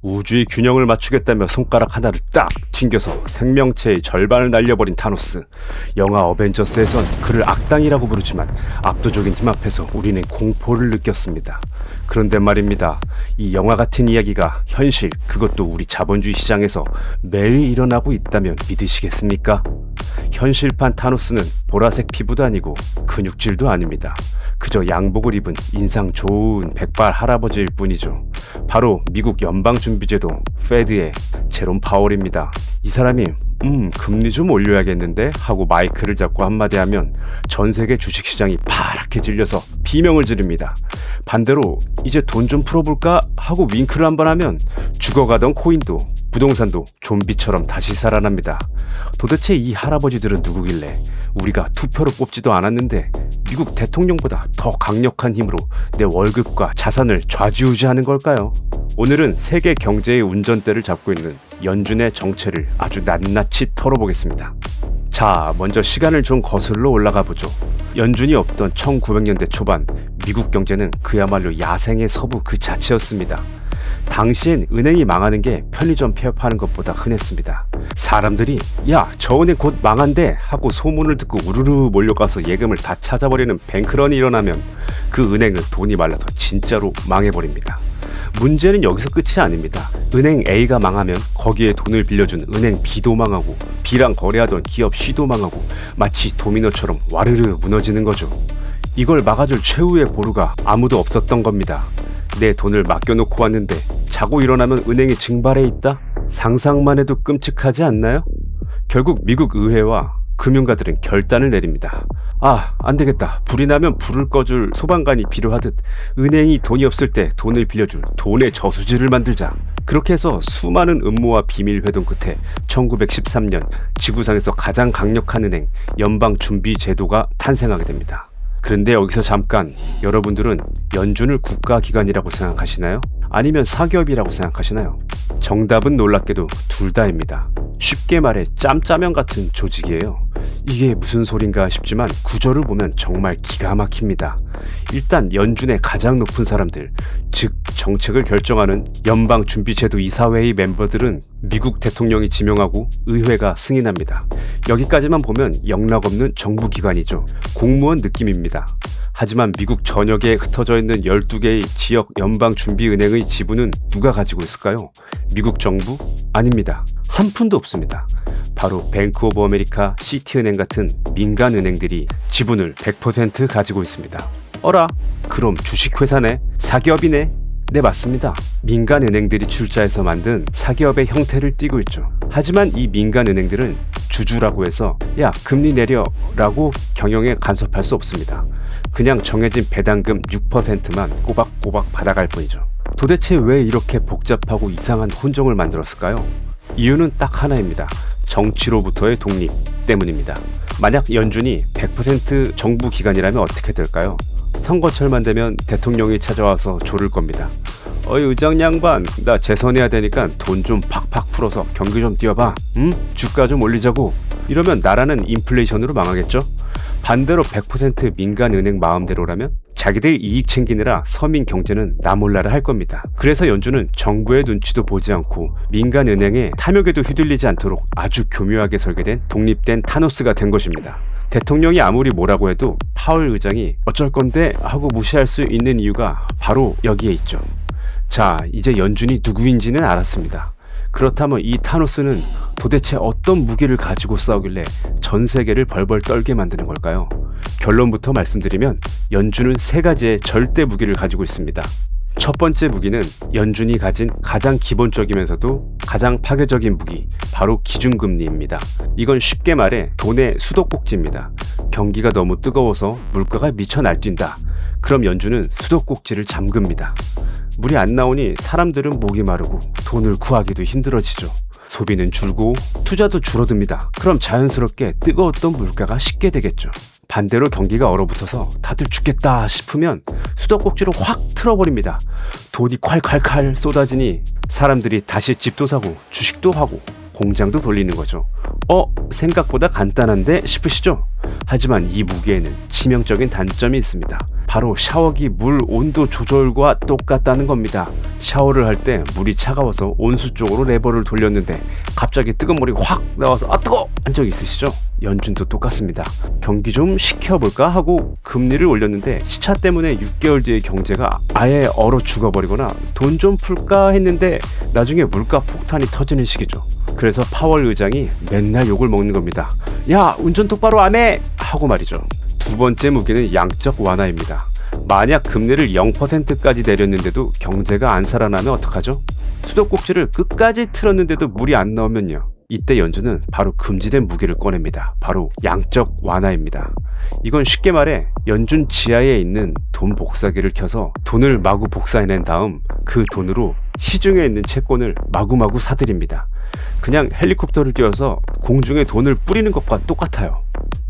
우주의 균형을 맞추겠다며 손가락 하나를 딱 튕겨서 생명체의 절반을 날려버린 타노스. 영화 어벤져스에선 그를 악당이라고 부르지만 압도적인 힘 앞에서 우리는 공포를 느꼈습니다. 그런데 말입니다. 이 영화 같은 이야기가 현실, 그것도 우리 자본주의 시장에서 매일 일어나고 있다면 믿으시겠습니까? 현실판 타노스는 보라색 피부도 아니고 근육질도 아닙니다. 그저 양복을 입은 인상 좋은 백발 할아버지일 뿐이죠. 바로 미국 연방준비제도 페드의 제롬 파월입니다. 이 사람이 금리 좀 올려야겠는데 하고 마이크를 잡고 한마디 하면 전 세계 주식시장이 파랗게 질려서 비명을 지릅니다. 반대로 이제 돈 좀 풀어볼까 하고 윙크를 한번 하면 죽어가던 코인도 부동산도 좀비처럼 다시 살아납니다. 도대체 이 할아버지들은 누구길래 우리가 투표로 뽑지도 않았는데 미국 대통령보다 더 강력한 힘으로 내 월급과 자산을 좌지우지하는 걸까요? 오늘은 세계 경제의 운전대를 잡고 있는 연준의 정체를 아주 낱낱이 털어보겠습니다. 자, 먼저 시간을 좀 거슬러 올라가 보죠. 연준이 없던 1900년대 초반 미국 경제는 그야말로 야생의 서부 그 자체였습니다. 당시엔 은행이 망하는 게 편의점 폐업하는 것보다 흔했습니다. 사람들이 야, 저 은행 곧 망한대 하고 소문을 듣고 우르르 몰려가서 예금을 다 찾아버리는 뱅크런이 일어나면 그 은행은 돈이 말라서 진짜로 망해버립니다. 문제는 여기서 끝이 아닙니다. 은행 A가 망하면 거기에 돈을 빌려준 은행 B도 망하고 B랑 거래하던 기업 C도 망하고 마치 도미노처럼 와르르 무너지는 거죠. 이걸 막아줄 최후의 보루가 아무도 없었던 겁니다. 내 돈을 맡겨놓고 왔는데 자고 일어나면 은행이 증발해 있다? 상상만 해도 끔찍하지 않나요? 결국 미국 의회와 금융가들은 결단을 내립니다. 안 되겠다. 불이 나면 불을 꺼줄 소방관이 필요하듯 은행이 돈이 없을 때 돈을 빌려줄 돈의 저수지를 만들자. 그렇게 해서 수많은 음모와 비밀 회동 끝에 1913년 지구상에서 가장 강력한 은행 연방준비제도가 탄생하게 됩니다. 그런데 여기서 잠깐, 여러분들은 연준을 국가기관이라고 생각하시나요? 아니면 사기업이라고 생각하시나요? 정답은 놀랍게도 둘 다입니다. 쉽게 말해 짬짜면 같은 조직이에요. 이게 무슨 소린가 싶지만 구조를 보면 정말 기가 막힙니다. 일단 연준의 가장 높은 사람들, 즉 정책을 결정하는 연방준비제도 이사회의 멤버들은 미국 대통령이 지명하고 의회가 승인합니다. 여기까지만 보면 영락없는 정부기관이죠. 공무원 느낌입니다. 하지만 미국 전역에 흩어져 있는 12개의 지역 연방준비은행의 지분은 누가 가지고 있을까요? 미국 정부? 아닙니다. 한 푼도 없습니다. 바로 뱅크 오브 아메리카, 시티은행 같은 민간은행들이 지분을 100% 가지고 있습니다. 어라? 그럼 주식회사네? 사기업이네? 네, 맞습니다. 민간은행들이 출자해서 만든 사기업의 형태를 띠고 있죠. 하지만 이 민간은행들은 주주라고 해서 야, 금리 내려 라고 경영에 간섭할 수 없습니다. 그냥 정해진 배당금 6%만 꼬박꼬박 받아갈 뿐이죠. 도대체 왜 이렇게 복잡하고 이상한 혼종을 만들었을까요? 이유는 딱 하나입니다. 정치로부터의 독립 때문입니다. 만약 연준이 100% 정부 기관이라면 어떻게 될까요? 선거철만 되면 대통령이 찾아와서 조를 겁니다. 어이 의장 양반, 나 재선해야 되니까 돈 좀 팍팍 풀어서 경기 좀 띄워봐. 주가 좀 올리자고. 이러면 나라는 인플레이션으로 망하겠죠? 반대로 100% 민간은행 마음대로라면 자기들 이익 챙기느라 서민 경제는 나몰라라 할 겁니다. 그래서 연준은 정부의 눈치도 보지 않고 민간은행의 탐욕에도 휘둘리지 않도록 아주 교묘하게 설계된 독립된 타노스가 된 것입니다. 대통령이 아무리 뭐라고 해도 파월 의장이 어쩔 건데 하고 무시할 수 있는 이유가 바로 여기에 있죠. 자, 이제 연준이 누구인지는 알았습니다. 그렇다면 이 타노스는 도대체 어떤 무기를 가지고 싸우길래 전 세계를 벌벌 떨게 만드는 걸까요? 결론부터 말씀드리면 연준은 3가지의 절대 무기를 가지고 있습니다. 첫 번째 무기는 연준이 가진 가장 기본적이면서도 가장 파괴적인 무기, 바로 기준금리입니다. 이건 쉽게 말해 돈의 수도꼭지입니다. 경기가 너무 뜨거워서 물가가 미쳐 날뛴다. 그럼 연준은 수도꼭지를 잠급니다. 물이 안 나오니 사람들은 목이 마르고 돈을 구하기도 힘들어지죠. 소비는 줄고 투자도 줄어듭니다. 그럼 자연스럽게 뜨거웠던 물가가 식게 되겠죠. 반대로 경기가 얼어붙어서 다들 죽겠다 싶으면 수도꼭지로 확 틀어버립니다. 돈이 콸콸콸 쏟아지니 사람들이 다시 집도 사고 주식도 하고 공장도 돌리는 거죠. 생각보다 간단한데 싶으시죠? 하지만 이 무기에는 치명적인 단점이 있습니다. 바로 샤워기 물 온도 조절과 똑같다는 겁니다. 샤워를 할 때 물이 차가워서 온수 쪽으로 레버를 돌렸는데 갑자기 뜨거운 물이 확 나와서 아 뜨거! 한 적 있으시죠? 연준도 똑같습니다. 경기 좀 시켜볼까 하고 금리를 올렸는데 시차 때문에 6개월 뒤에 경제가 아예 얼어 죽어버리거나 돈 좀 풀까 했는데 나중에 물가 폭탄이 터지는 시기죠. 그래서 파월 의장이 맨날 욕을 먹는 겁니다. 야, 운전 똑바로 안 해! 하고 말이죠. 두 번째 무기는 양적 완화입니다. 만약 금리를 0%까지 내렸는데도 경제가 안 살아나면 어떡하죠? 수도꼭지를 끝까지 틀었는데도 물이 안 나오면요. 이때 연준은 바로 금지된 무기를 꺼냅니다. 바로 양적 완화입니다. 이건 쉽게 말해 연준 지하에 있는 돈 복사기를 켜서 돈을 마구 복사해낸 다음 그 돈으로 시중에 있는 채권을 마구마구 사들입니다. 그냥 헬리콥터를 띄워서 공중에 돈을 뿌리는 것과 똑같아요.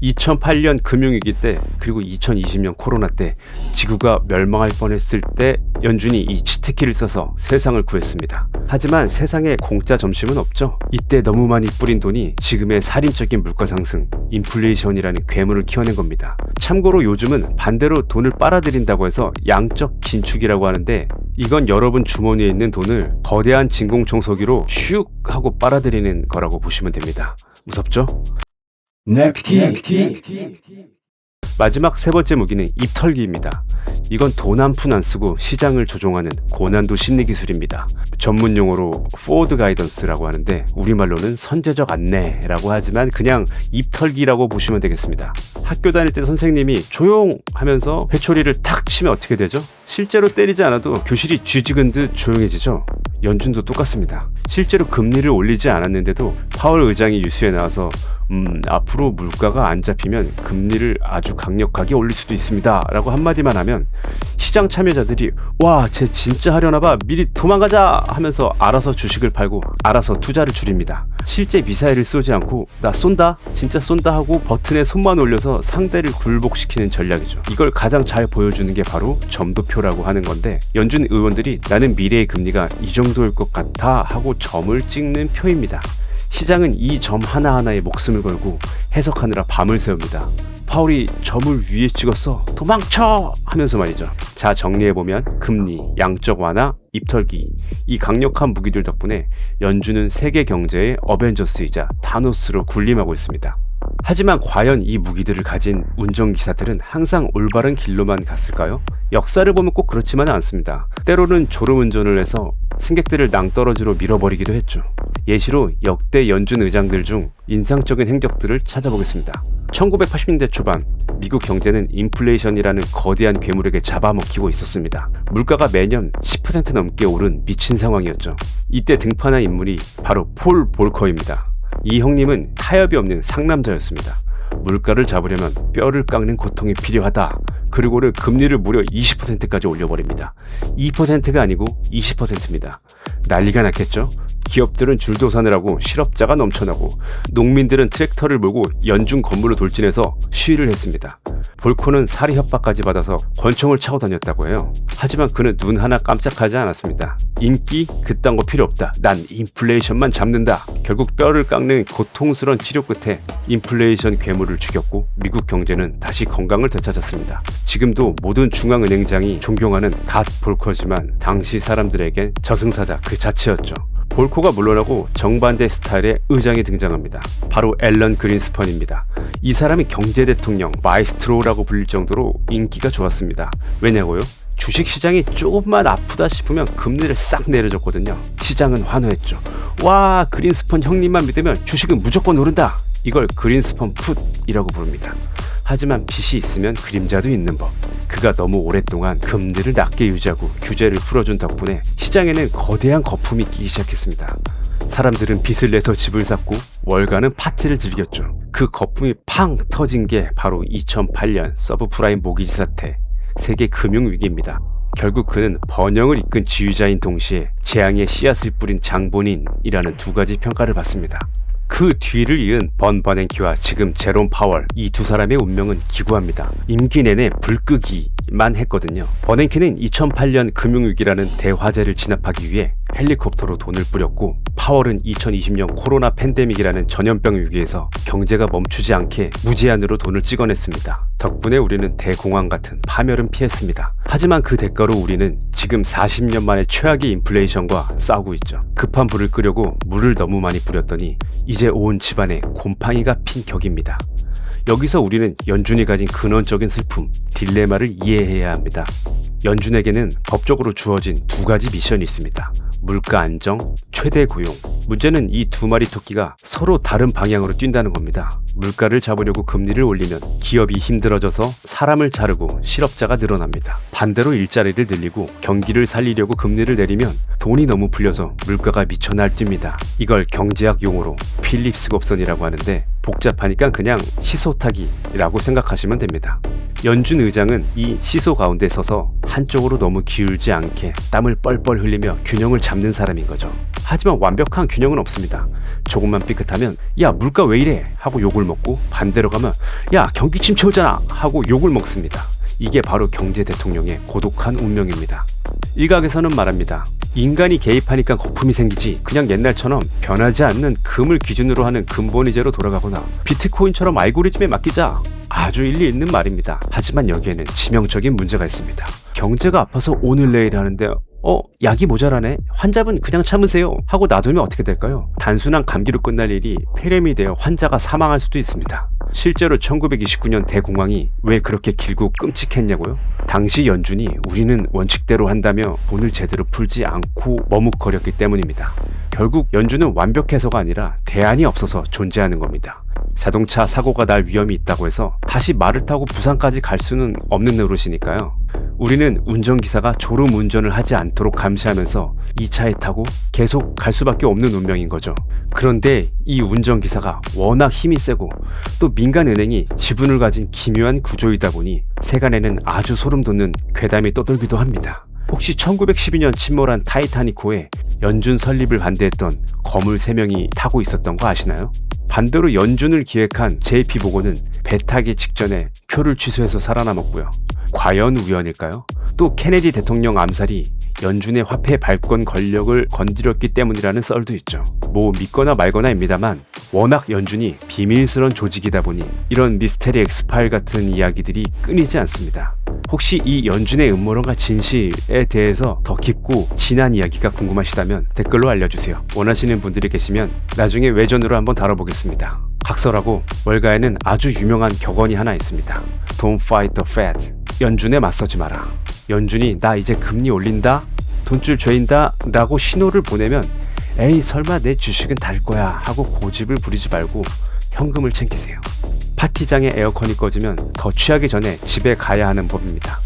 2008년 금융위기 때 그리고 2020년 코로나 때 지구가 멸망할 뻔했을 때 연준이 이 치트키를 써서 세상을 구했습니다. 하지만 세상에 공짜 점심은 없죠. 이때 너무 많이 뿌린 돈이 지금의 살인적인 물가 상승, 인플레이션이라는 괴물을 키워낸 겁니다. 참고로 요즘은 반대로 돈을 빨아들인다고 해서 양적 긴축이라고 하는데 이건 여러분 주머니에 있는 돈을 거대한 진공청소기로 슉 하고 빨아들이는 거라고 보시면 됩니다. 무섭죠? 넥티. 마지막 세 번째 무기는 입털기입니다. 이건 돈 한 푼 안 쓰고 시장을 조종하는 고난도 심리 기술입니다. 전문 용어로 포워드 가이던스라고 하는데 우리말로는 선제적 안내라고 하지만 그냥 입털기라고 보시면 되겠습니다. 학교 다닐 때 선생님이 조용 하면서 회초리를 탁 치면 어떻게 되죠? 실제로 때리지 않아도 교실이 쥐죽은 듯 조용해지죠. 연준도 똑같습니다. 실제로 금리를 올리지 않았는데도 파월 의장이 뉴스에 나와서 앞으로 물가가 안 잡히면 금리를 아주 강력하게 올릴 수도 있습니다 라고 한마디만 하면 시장 참여자들이 와, 쟤 진짜 하려나봐 미리 도망가자 하면서 알아서 주식을 팔고 알아서 투자를 줄입니다. 실제 미사일을 쏘지 않고 나 쏜다? 진짜 쏜다 하고 버튼에 손만 올려서 상대를 굴복시키는 전략이죠. 이걸 가장 잘 보여주는 게 바로 점도표라고 하는 건데 연준 의원들이 나는 미래의 금리가 이 정도일 것 같아 하고 점을 찍는 표입니다. 시장은 이 점 하나하나에 목숨을 걸고 해석하느라 밤을 새웁니다. 파월이 점을 위에 찍었어 도망쳐 하면서 말이죠. 자, 정리해보면 금리, 양적 완화, 입털기 이 강력한 무기들 덕분에 연준은 세계 경제의 어벤져스이자 타노스로 군림하고 있습니다. 하지만 과연 이 무기들을 가진 운전기사들은 항상 올바른 길로만 갔을까요? 역사를 보면 꼭 그렇지만은 않습니다. 때로는 졸음운전을 해서 승객들을 낭떠러지로 밀어버리기도 했죠. 예시로 역대 연준 의장들 중 인상적인 행적들을 찾아보겠습니다. 1980년대 초반 미국 경제는 인플레이션이라는 거대한 괴물에게 잡아먹히고 있었습니다. 물가가 매년 10% 넘게 오른 미친 상황이었죠. 이때 등판한 인물이 바로 폴 볼커입니다. 이 형님은 타협이 없는 상남자였습니다. 물가를 잡으려면 뼈를 깎는 고통이 필요하다. 그리고는 금리를 무려 20%까지 올려버립니다. 2%가 아니고 20%입니다. 난리가 났겠죠? 기업들은 줄도사느라고 실업자가 넘쳐나고 농민들은 트랙터를 몰고 연중 건물로 돌진해서 시위를 했습니다. 볼코는 살해 협박까지 받아서 권총을 차고 다녔다고 해요. 하지만 그는 눈 하나 깜짝하지 않았습니다. 인기? 그딴 거 필요 없다. 난 인플레이션만 잡는다. 결국 뼈를 깎는 고통스러운 치료 끝에 인플레이션 괴물을 죽였고 미국 경제는 다시 건강을 되찾았습니다. 지금도 모든 중앙은행장이 존경하는 갓 볼커지만 당시 사람들에겐 저승사자 그 자체였죠. 볼코가 물러나고 정반대 스타일의 의장이 등장합니다. 바로 앨런 그린스펀입니다. 이 사람이 경제 대통령, 마이스트로라고 불릴 정도로 인기가 좋았습니다. 왜냐고요? 주식시장이 조금만 아프다 싶으면 금리를 싹 내려줬거든요. 시장은 환호했죠. 와, 그린스펀 형님만 믿으면 주식은 무조건 오른다. 이걸 그린스펀 풋이라고 부릅니다. 하지만 빛이 있으면 그림자도 있는 법. 그가 너무 오랫동안 금리를 낮게 유지하고 규제를 풀어준 덕분에 시장에는 거대한 거품이 끼기 시작했습니다. 사람들은 빚을 내서 집을 샀고 월가는 파티를 즐겼죠. 그 거품이 팡 터진 게 바로 2008년 서브프라임 모기지 사태, 세계 금융위기입니다. 결국 그는 번영을 이끈 지휘자인 동시에 재앙의 씨앗을 뿌린 장본인이라는 두 가지 평가를 받습니다. 그 뒤를 이은 번 버냉키와 지금 제롬 파월, 이 두 사람의 운명은 기구합니다. 임기 내내 불 끄기만 했거든요. 버냉키는 2008년 금융위기라는 대화재를 진압하기 위해 헬리콥터로 돈을 뿌렸고 파월은 2020년 코로나 팬데믹이라는 전염병 위기에서 경제가 멈추지 않게 무제한으로 돈을 찍어냈습니다. 덕분에 우리는 대공황 같은 파멸은 피했습니다. 하지만 그 대가로 우리는 지금 40년 만에 최악의 인플레이션과 싸우고 있죠. 급한 불을 끄려고 물을 너무 많이 뿌렸더니 이제 온 집안에 곰팡이가 핀 격입니다. 여기서 우리는 연준이 가진 근원적인 슬픔, 딜레마를 이해해야 합니다. 연준에게는 법적으로 주어진 두 가지 미션이 있습니다. 물가 안정, 최대 고용. 문제는 이 두 마리 토끼가 서로 다른 방향으로 뛴다는 겁니다. 물가를 잡으려고 금리를 올리면 기업이 힘들어져서 사람을 자르고 실업자가 늘어납니다. 반대로 일자리를 늘리고 경기를 살리려고 금리를 내리면 돈이 너무 풀려서 물가가 미쳐 날뜁니다. 이걸 경제학 용어로 필립스 곡선이라고 하는데 복잡하니까 그냥 시소타기라고 생각하시면 됩니다. 연준 의장은 이 시소 가운데 서서 한쪽으로 너무 기울지 않게 땀을 뻘뻘 흘리며 균형을 잡는 사람인 거죠. 하지만 완벽한 균형은 없습니다. 조금만 삐끗하면 야 물가 왜 이래 하고 욕을 먹고 반대로 가면 야 경기 침체 오잖아 하고 욕을 먹습니다. 이게 바로 경제 대통령의 고독한 운명입니다. 일각에서는 말합니다. 인간이 개입하니까 거품이 생기지 그냥 옛날처럼 변하지 않는 금을 기준으로 하는 근본이제로 돌아가거나 비트코인처럼 알고리즘에 맡기자. 아주 일리 있는 말입니다. 하지만 여기에는 치명적인 문제가 있습니다. 경제가 아파서 오늘 내일 하는데 약이 모자라네? 환자분 그냥 참으세요 하고 놔두면 어떻게 될까요? 단순한 감기로 끝날 일이 폐렴이 되어 환자가 사망할 수도 있습니다. 실제로 1929년 대공황이 왜 그렇게 길고 끔찍했냐고요? 당시 연준이 우리는 원칙대로 한다며 돈을 제대로 풀지 않고 머뭇거렸기 때문입니다. 결국 연준은 완벽해서가 아니라 대안이 없어서 존재하는 겁니다. 자동차 사고가 날 위험이 있다고 해서 다시 말을 타고 부산까지 갈 수는 없는 노릇이니까요. 우리는 운전기사가 졸음 운전을 하지 않도록 감시하면서 이 차에 타고 계속 갈 수밖에 없는 운명인 거죠. 그런데 이 운전기사가 워낙 힘이 세고 또 민간은행이 지분을 가진 기묘한 구조이다 보니 세간에는 아주 소름 돋는 괴담이 떠돌기도 합니다. 혹시 1912년 침몰한 타이타닉호에 연준 설립을 반대했던 거물 3명이 타고 있었던 거 아시나요? 반대로 연준을 기획한 JP모건은 배 타기 직전에 표를 취소해서 살아남았고요. 과연 우연일까요? 또 케네디 대통령 암살이 연준의 화폐 발권 권력을 건드렸기 때문이라는 썰도 있죠. 뭐 믿거나 말거나입니다만 워낙 연준이 비밀스러운 조직이다 보니 이런 미스테리 엑스파일 같은 이야기들이 끊이지 않습니다. 혹시 이 연준의 음모론과 진실에 대해서 더 깊고 진한 이야기가 궁금하시다면 댓글로 알려주세요. 원하시는 분들이 계시면 나중에 외전으로 한번 다뤄보겠습니다. 각설하고 월가에는 아주 유명한 격언이 하나 있습니다. Don't fight the Fed. 연준에 맞서지 마라. 연준이 나 이제 금리 올린다? 돈줄 죄인다? 라고 신호를 보내면 에이 설마 내 주식은 달 거야 하고 고집을 부리지 말고 현금을 챙기세요. 파티장에 에어컨이 꺼지면 더 취하기 전에 집에 가야 하는 법입니다.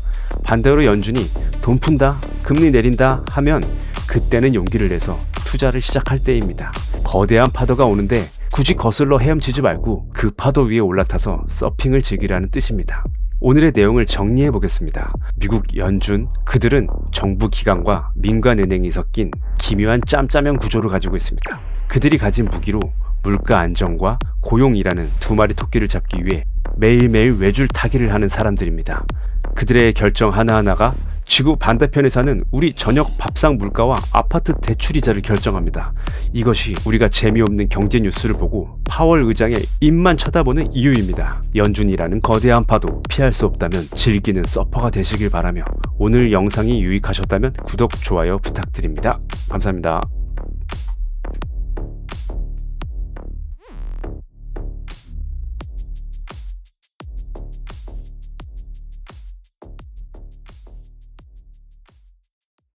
반대로 연준이 돈 푼다, 금리 내린다 하면 그때는 용기를 내서 투자를 시작할 때입니다. 거대한 파도가 오는데 굳이 거슬러 헤엄치지 말고 그 파도 위에 올라타서 서핑을 즐기라는 뜻입니다. 오늘의 내용을 정리해 보겠습니다. 미국 연준, 그들은 정부 기관과 민간은행이 섞인 기묘한 짬짜면 구조를 가지고 있습니다. 그들이 가진 무기로 물가 안정과 고용이라는 두 마리 토끼를 잡기 위해 매일매일 외줄 타기를 하는 사람들입니다. 그들의 결정 하나하나가 지구 반대편에 사는 우리 저녁 밥상 물가와 아파트 대출이자를 결정합니다. 이것이 우리가 재미없는 경제 뉴스를 보고 파월 의장의 입만 쳐다보는 이유입니다. 연준이라는 거대한 파도 피할 수 없다면 즐기는 서퍼가 되시길 바라며 오늘 영상이 유익하셨다면 구독, 좋아요 부탁드립니다. 감사합니다.